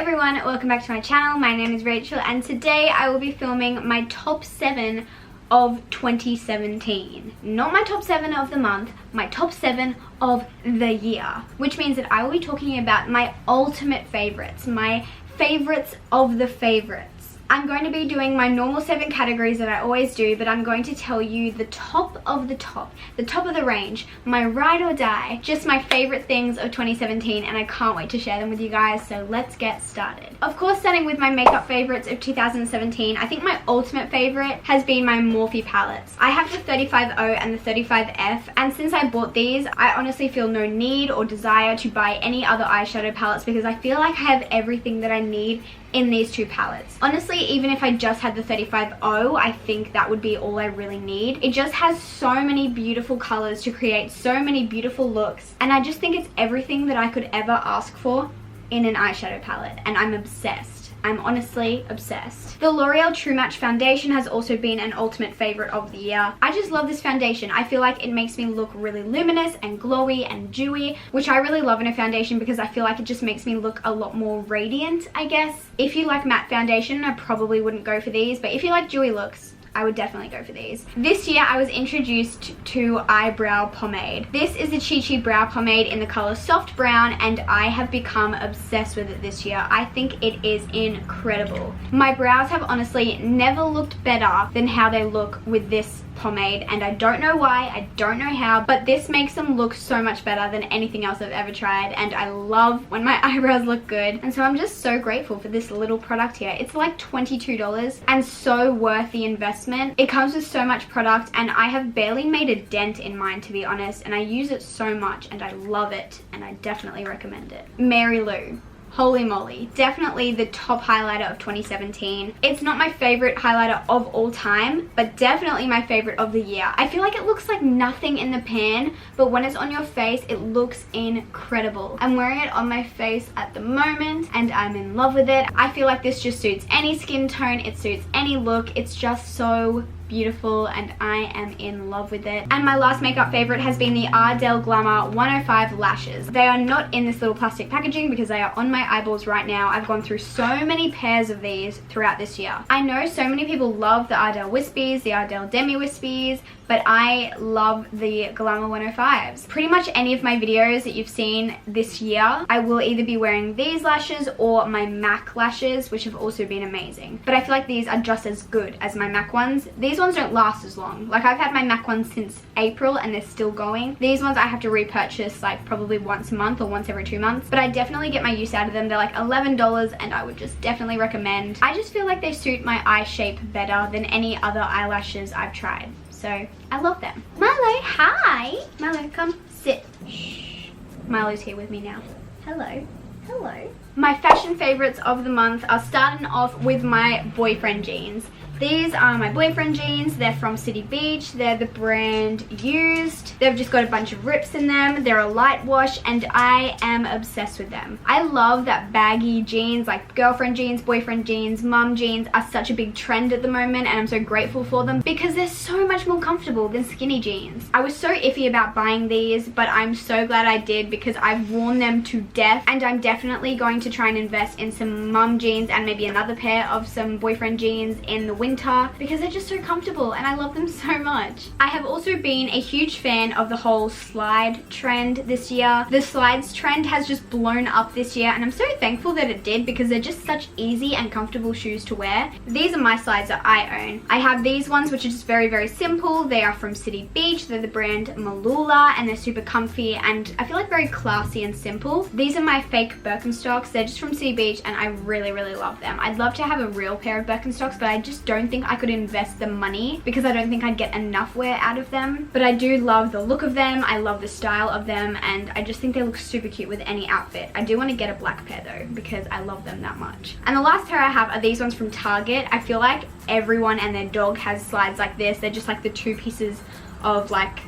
everyone, welcome back to my channel. My name is Rachel and today I will be filming my top 7 of 2017. Not my top 7 of the month, my top 7 of the year. Which means that I will be talking about my ultimate favorites, my favorites of the favorites. I'm going to be doing my normal 7 categories that I always do, but I'm going to tell you the top of the top of the range, my ride or die, just my favorite things of 2017, and I can't wait to share them with you guys, so let's get started. Of course, starting with my makeup favorites of 2017, I think my ultimate favorite has been my Morphe palettes. I have the 35O and the 35F, and since I bought these, I honestly feel no need or desire to buy any other eyeshadow palettes because I feel like I have everything that I need in these 2 palettes. Honestly, even if I just had the 35O, I think that would be all I really need. It just has so many beautiful colors to create so many beautiful looks, and I just think it's everything that I could ever ask for in an eyeshadow palette, and I'm obsessed. I'm honestly obsessed. The L'Oreal True Match foundation has also been an ultimate favorite of the year. I just love this foundation. I feel like it makes me look really luminous and glowy and dewy, which I really love in a foundation because I feel like it just makes me look a lot more radiant, I guess. If you like matte foundation, I probably wouldn't go for these, but if you like dewy looks, I would definitely go for these. This year I was introduced to eyebrow pomade. This is the Chi Chi brow pomade in the color soft brown, and I have become obsessed with it this year. I think it is incredible. My brows have honestly never looked better than how they look with this pomade, and I don't know why, I don't know how, but this makes them look so much better than anything else I've ever tried, and I love when my eyebrows look good, and so I'm just so grateful for this little product here. It's like $22 and so worth the investment. It comes with so much product, and I have barely made a dent in mine, to be honest, and I use it so much and I love it, and I definitely recommend it. Mary Lou. Holy moly, definitely the top highlighter of 2017. It's not my favorite highlighter of all time, but definitely my favorite of the year. I feel like it looks like nothing in the pan, but when it's on your face, it looks incredible. I'm wearing it on my face at the moment, and I'm in love with it. I feel like this just suits any skin tone, it suits any look. It's just so beautiful, and I am in love with it. And my last makeup favorite has been the Ardell Glamour 105 lashes. They are not in this little plastic packaging because they are on my eyeballs right now. I've gone through so many pairs of these throughout this year. I know so many people love the Ardell Wispies, the Ardell Demi Wispies, but I love the Glamour 105s. Pretty much any of my videos that you've seen this year, I will either be wearing these lashes or my MAC lashes, which have also been amazing. But I feel like these are just as good as my MAC ones. These ones don't last as long. Like, I've had my MAC ones since April and they're still going. These ones I have to repurchase like probably once a month or once every 2 months, but I definitely get my use out of them. They're like $11 and I would just definitely recommend. I just feel like they suit my eye shape better than any other eyelashes I've tried. So I love them. Milo, hi. Milo, come sit. Shh. Milo's here with me now. Hello. Hello. My fashion favorites of the month are starting off with my boyfriend jeans. These are my boyfriend jeans. They're from City Beach. They're the brand Used. They've just got a bunch of rips in them. They're a light wash and I am obsessed with them. I love that baggy jeans, like girlfriend jeans, boyfriend jeans, mum jeans are such a big trend at the moment, and I'm so grateful for them because they're so much more comfortable than skinny jeans. I was so iffy about buying these, but I'm so glad I did because I've worn them to death, and I'm definitely going to try and invest in some mum jeans and maybe another pair of some boyfriend jeans in the winter because they're just so comfortable and I love them so much. I have also been a huge fan of the whole slide trend this year. The slides trend has just blown up this year, and I'm so thankful that it did because they're just such easy and comfortable shoes to wear. These are my slides that I own. I have these ones which are just very, very simple. They are from City Beach. They're the brand Malula and they're super comfy and I feel like very classy and simple. These are my fake Birkenstocks. They're just from City Beach and I really, really love them. I'd love to have a real pair of Birkenstocks, but I just don't think I could invest the money because I don't think I'd get enough wear out of them. But I do love the look of them. I love the style of them, and I just think they look super cute with any outfit. I do want to get a black pair though because I love them that much. And the last pair I have are these ones from Target. I feel like everyone and their dog has slides like this. They're just like the 2 pieces of like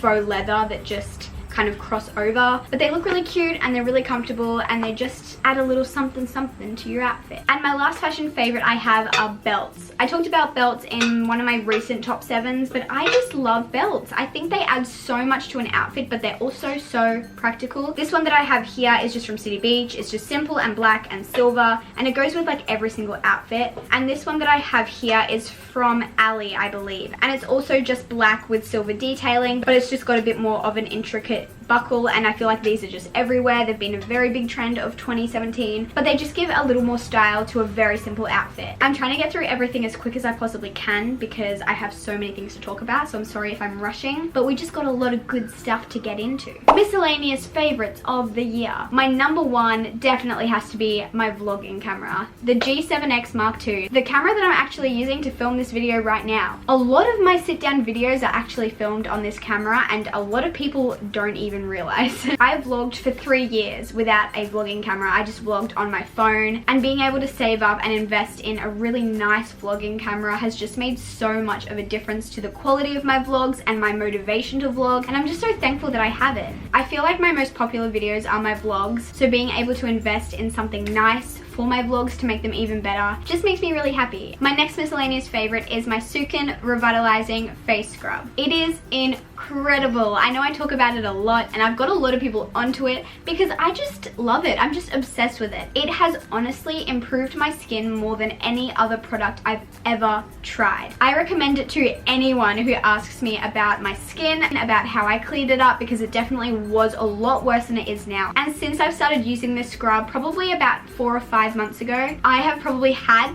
faux leather that just kind of cross over, but they look really cute and they're really comfortable and they just add a little something something to your outfit. And my last fashion favorite I have are belts. I talked about belts in one of my recent top 7s, but I just love belts. I think they add so much to an outfit, but they're also so practical. This one that I have here is just from City Beach. It's just simple and black and silver, and it goes with like every single outfit. And this one that I have here is from Ali, I believe, and it's also just black with silver detailing, but it's just got a bit more of an intricate buckle, and I feel like these are just everywhere. They've been a very big trend of 2017, but they just give a little more style to a very simple outfit. I'm trying to get through everything as quick as I possibly can because I have so many things to talk about, so I'm sorry if I'm rushing, but we just got a lot of good stuff to get into. Miscellaneous favorites of the year. My number one definitely has to be my vlogging camera, the G7X Mark II, the camera that I'm actually using to film this video right now. A lot of my sit down videos are actually filmed on this camera, and a lot of people don't even realize. I vlogged for 3 years without a vlogging camera. I just vlogged on my phone, and being able to save up and invest in a really nice vlogging camera has just made so much of a difference to the quality of my vlogs and my motivation to vlog, and I'm just so thankful that I have it. I feel like my most popular videos are my vlogs, so being able to invest in something nice for my vlogs to make them even better just makes me really happy. My next miscellaneous favorite is my Sukin Revitalizing Face Scrub. It is incredible. I know I talk about it a lot and I've got a lot of people onto it because I just love it. I'm just obsessed with it. It has honestly improved my skin more than any other product I've ever tried. I recommend it to anyone who asks me about my skin and about how I cleaned it up, because it definitely was a lot worse than it is now. And since I've started using this scrub probably about 4 or 5 months ago, I have probably had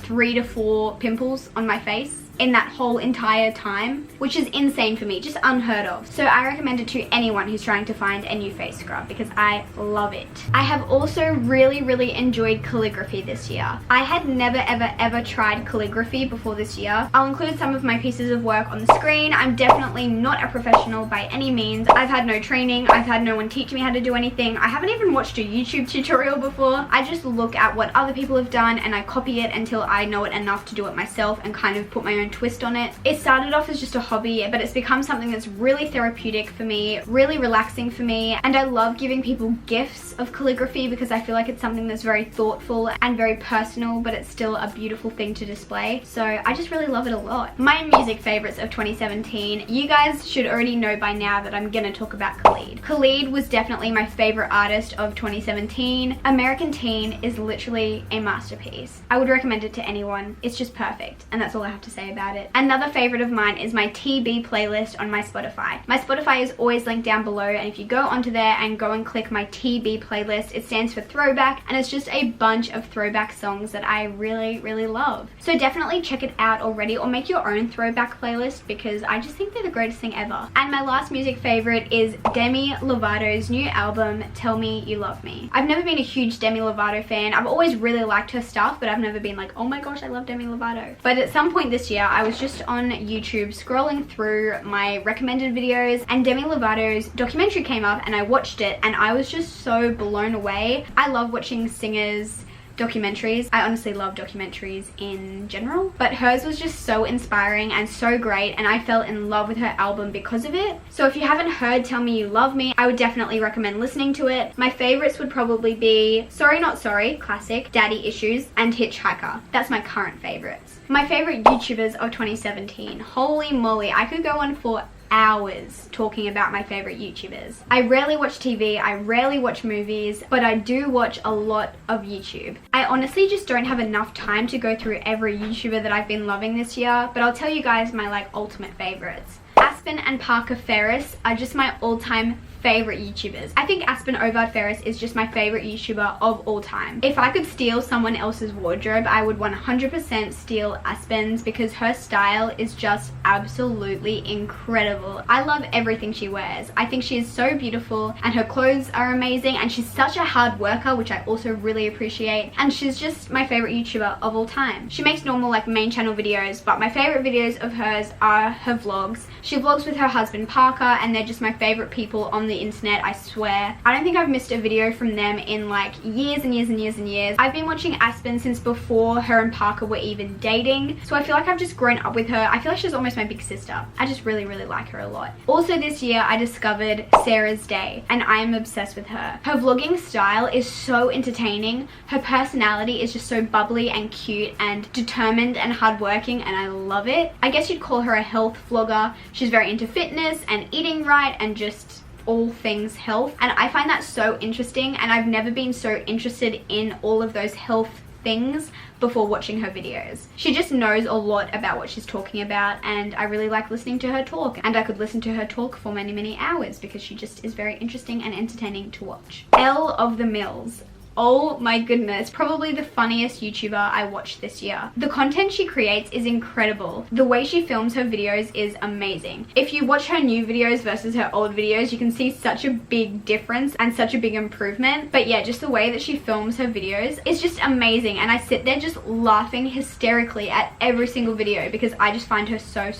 3 to 4 pimples on my face in that whole entire time, which is insane for me, just unheard of. So I recommend it to anyone who's trying to find a new face scrub because I love it. I have also really enjoyed calligraphy this year. I had never ever tried calligraphy before this year. I'll include some of my pieces of work on the screen. I'm definitely not a professional by any means. I've had no training. I've had no one teach me how to do anything. I haven't even watched a YouTube tutorial before. I just look at what other people have done and I copy it until I know it enough to do it myself and kind of put my own twist on it. It started off as just a hobby, but it's become something that's really therapeutic for me, really relaxing for me, and I love giving people gifts of calligraphy because I feel like it's something that's very thoughtful and very personal, but it's still a beautiful thing to display. So I just really love it a lot. My music favorites of 2017, you guys should already know by now that I'm gonna talk about Khalid. Khalid was definitely my favorite artist of 2017. American Teen is literally a masterpiece. I would recommend it to anyone. It's just perfect, and that's all I have to say about it. Another favorite of mine is my TB playlist on my Spotify. My Spotify is always linked down below, and if you go onto there and go and click my TB playlist, it stands for throwback, and it's just a bunch of throwback songs that I really love. So definitely check it out already, or make your own throwback playlist because I just think they're the greatest thing ever. And my last music favorite is Demi Lovato's new album, Tell Me You Love Me. I've never been a huge Demi Lovato fan. I've always really liked her stuff, but I've never been like, oh my gosh, I love Demi Lovato. But at some point this year, I was just on YouTube scrolling through my recommended videos, and Demi Lovato's documentary came up and I watched it, and I was just so blown away. I love watching singers documentaries. I honestly love documentaries in general, but hers was just so inspiring and so great, and I fell in love with her album because of it. So if you haven't heard Tell Me You Love Me, I would definitely recommend listening to it. My favorites would probably be Sorry Not Sorry, classic, Daddy Issues, and Hitchhiker. That's my current favorites. My favorite YouTubers of 2017, holy moly, I could go on for hours talking about my favorite YouTubers. I rarely watch TV, I rarely watch movies, but I do watch a lot of YouTube. I honestly just don't have enough time to go through every YouTuber that I've been loving this year, but I'll tell you guys my like ultimate favorites. Aspen and Parker Ferris are just my all-time favorite YouTubers. I think Aspen Ovard Ferris is just my favorite YouTuber of all time. If I could steal someone else's wardrobe, I would 100% steal Aspen's because her style is just absolutely incredible. I love everything she wears. I think she is so beautiful and her clothes are amazing, and she's such a hard worker, which I also really appreciate, and she's just my favorite YouTuber of all time. She makes normal like main channel videos, but my favorite videos of hers are her vlogs. She vlogs with her husband Parker, and they're just my favorite people on on the internet, I swear. I don't think I've missed a video from them in like years and years and years and years. I've been watching Aspen since before her and Parker were even dating, so I feel like I've just grown up with her. I feel like she's almost my big sister. I just really like her a lot. Also this year I discovered Sarah's Day, and I am obsessed with her. Her vlogging style is so entertaining. Her personality is just so bubbly and cute and determined and hardworking, and I love it. I guess you'd call her a health vlogger. She's very into fitness and eating right and just all things health, and I find that so interesting, and I've never been so interested in all of those health things before watching her videos. She just knows a lot about what she's talking about, and I really like listening to her talk, and I could listen to her talk for many hours because she just is very interesting and entertaining to watch. Elle of the Mills. Oh my goodness, probably the funniest YouTuber I watched this year. The content she creates is incredible. The way she films her videos is amazing. If you watch her new videos versus her old videos, you can see such a big difference and such a big improvement. But yeah, just the way that she films her videos is just amazing, and I sit there just laughing hysterically at every single video because I just find her so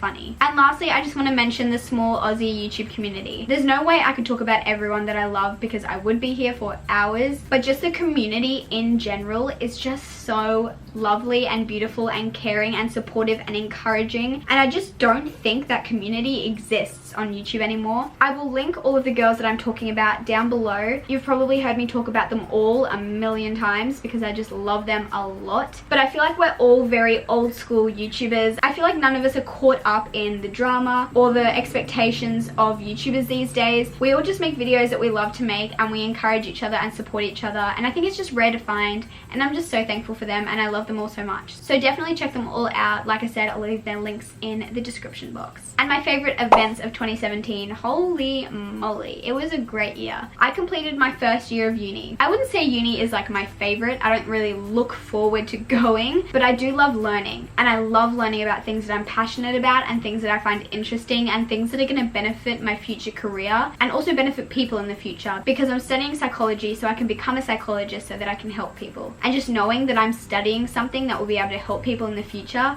funny. And lastly, I just want to mention the small Aussie YouTube community. There's no way I could talk about everyone that I love because I would be here for hours, but just the community in general is just so lovely and beautiful and caring and supportive and encouraging, and I just don't think that community exists on YouTube anymore. I will link all of the girls that I'm talking about down below. You've probably heard me talk about them all a million times because I just love them a lot, but I feel like we're all very old school YouTubers. I feel like none of us are caught up in the drama or the expectations of YouTubers these days. We all just make videos that we love to make, and we encourage each other and support each other, and I think it's just rare to find, and I'm just so thankful for them, and I love them all so much. So definitely check them all out. Like I said, I'll leave their links in the description box. And my favorite events of 2017, holy moly, it was a great year. I completed my first year of uni. I wouldn't say uni is like my favorite. I don't really look forward to going, but I do love learning, and I love learning about things that I'm passionate about and things that I find interesting and things that are going to benefit my future career and also benefit people in the future, because I'm studying psychology so I can become a psychologist so that I can help people. And just knowing that I'm studying something that will be able to help people in the future,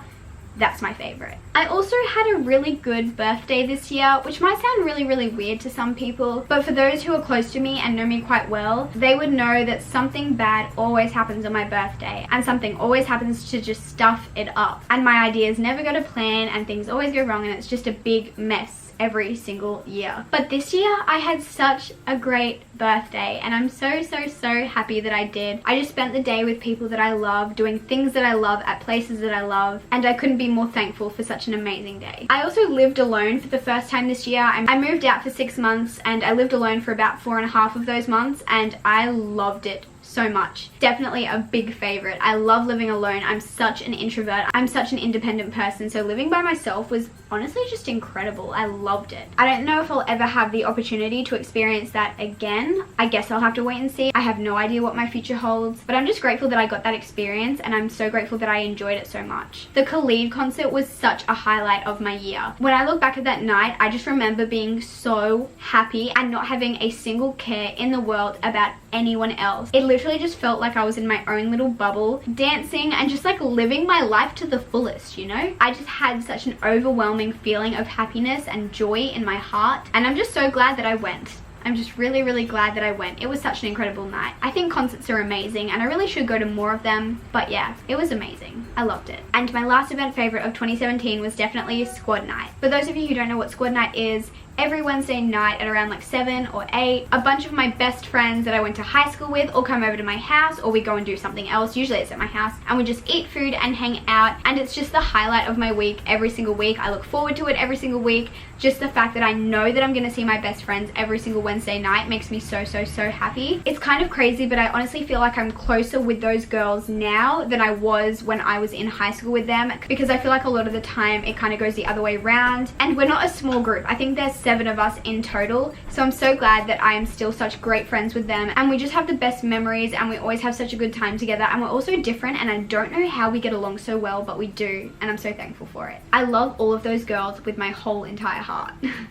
that's my favorite. I also had a really good birthday this year, which might sound really weird to some people, but for those who are close to me and know me quite well, they would know that something bad always happens on my birthday, and something always happens to just stuff it up, and my ideas never go to plan, and things always go wrong, and it's just a big mess every single year. But this year I had such a great birthday, and I'm so happy that I did. I just spent the day with people that I love, doing things that I love at places that I love, and I couldn't be more thankful for such an amazing day. I also lived alone for the first time this year. I moved out for 6 months, and I lived alone for about 4.5 of those months, and I loved it so much. Definitely a big favorite. I love living alone. I'm such an introvert. I'm such an independent person, so living by myself was honestly just incredible. I loved it. I don't know if I'll ever have the opportunity to experience that again. I guess I'll have to wait and see. I have no idea what my future holds, but I'm just grateful that I got that experience, and I'm so grateful that I enjoyed it so much. The Khalid concert was such a highlight of my year. When I look back at that night, I just remember being so happy and not having a single care in the world about anyone else. It literally just felt like I was in my own little bubble, dancing and just like living my life to the fullest, you know? I just had such an overwhelming feeling of happiness and joy in my heart, and I'm just so glad that I went. I'm just really glad that I went. It was such an incredible night. I think concerts are amazing, and I really should go to more of them, but yeah, it was amazing. I loved it. And my last event favorite of 2017 was definitely Squad Night. For those of you who don't know what Squad Night is, every Wednesday night at around like 7 or 8, a bunch of my best friends that I went to high school with all come over to my house, or we go and do something else. Usually it's at my house, and we just eat food and hang out, and it's just the highlight of my week every single week. I look forward to it every single week. Just the fact that I know that I'm gonna see my best friends every single Wednesday night makes me so happy. It's kind of crazy, but I honestly feel like I'm closer with those girls now than I was when I was in high school with them, because I feel like a lot of the time it kind of goes the other way around, and we're not a small group. I think there's 7 of us in total, so I'm so glad that I am still such great friends with them, and we just have the best memories, and we always have such a good time together, and we're also different, and I don't know how we get along so well, but we do, and I'm so thankful for it. I love all of those girls with my whole entire heart.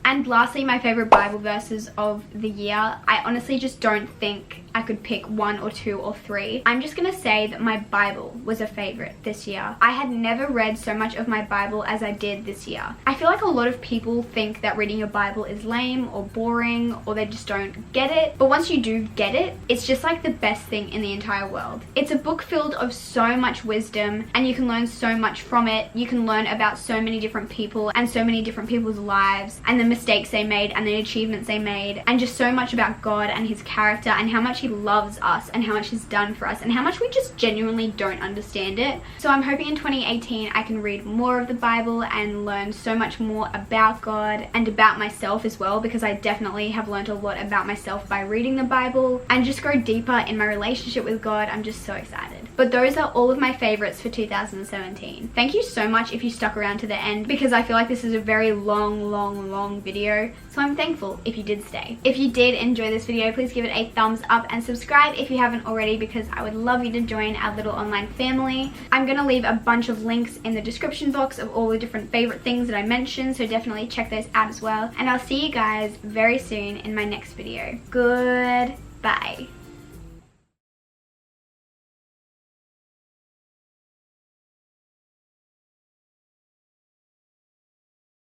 And lastly, my favorite Bible verses of the year. I honestly just don't think I could pick 1 or 2 or 3, I'm just gonna say that my Bible was a favorite this year. I had never read so much of my Bible as I did this year. I feel like a lot of people think that reading your Bible is lame or boring, or they just don't get it. But once you do get it, it's just like the best thing in the entire world. It's a book filled of so much wisdom, and you can learn so much from it. You can learn about so many different people and so many different people's lives and the mistakes they made and the achievements they made, and just so much about God and his character and how much he loves us and how much he's done for us and how much we just genuinely don't understand it. So I'm hoping in 2018 I can read more of the Bible and learn so much more about God and about myself as well, because I definitely have learned a lot about myself by reading the Bible, and just go deeper in my relationship with God. I'm just so excited. But those are all of my favorites for 2017. Thank you so much if you stuck around to the end, because I feel like this is a very long video, so I'm thankful if you did stay. If you did enjoy this video, please give it a thumbs up and subscribe if you haven't already, because I would love you to join our little online family. I'm gonna leave a bunch of links in the description box of all the different favorite things that I mentioned, so definitely check those out as well. And I'll see you guys very soon in my next video. Goodbye.